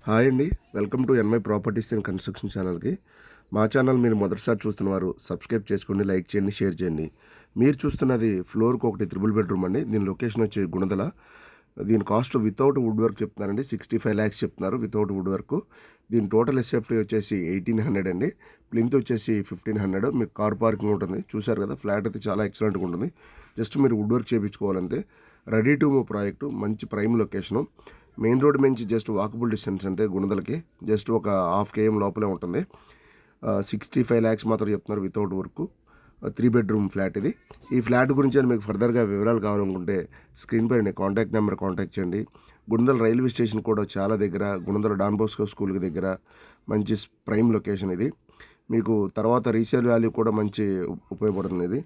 Hi అండి, welcome to ఎన్మై properties and construction ఛానల్కి. మా ఛానల్ మీరు మొదటిసారి చూస్తున్నవారు సబ్స్క్రైబ్ చేసుకోండి, లైక్ చేయండి, షేర్ చేయండి. మీరు చూస్తున్నది ఫ్లోర్కి ఒకటి 3 బెడ్రూమ్ అండి. దీని లొకేషన్ వచ్చి గుణదల. దీని కాస్ట్ వితౌట్ వుడ్ వర్క్ చెప్తున్నారండి, 65 lakhs చెప్తున్నారు వితౌట్ వుడ్ వర్క్. దీని టోటల్ ఎస్ఎఫ్టీ వచ్చేసి 1800 అండి. ప్లింత్ వచ్చేసి 1500. మీకు కార్ పార్కింగ్ ఉంటుంది. చూసారు కదా, ఫ్లాట్ అయితే చాలా ఎక్సలెంట్గా ఉంటుంది. జస్ట్ మీరు వుడ్ వర్క్ చేయించుకోవాలంటే. రెడీ టు మూవ్ ప్రాజెక్టు, మంచి ప్రైమ్ లొకేషను. మెయిన్ రోడ్ నుంచి జస్ట్ వాకబుల్ డిస్టెన్స్ అంటే గుణదలకి జస్ట్ ఒక 1/2 km లోపలే ఉంటుంది. 65 lakhs మాత్రం చెప్తున్నారు వితౌట్ వర్క్. 3 bedroom ఫ్లాట్ ఇది. ఈ ఫ్లాట్ గురించి మీకు ఫర్దర్గా వివరాలు కావాలనుకుంటే స్క్రీన్ పైన కాంటాక్ట్ నెంబర్ కాంటాక్ట్ చేయండి. గుణదల రైల్వే స్టేషన్ కూడా చాలా దగ్గర, గుణదల డాన్ బోస్కో స్కూల్కి దగ్గర మంచి ప్రైమ్ లొకేషన్ ఇది. మీకు తర్వాత రీసేల్ వాల్యూ కూడా మంచి ఉపయోగపడుతుంది ఇది.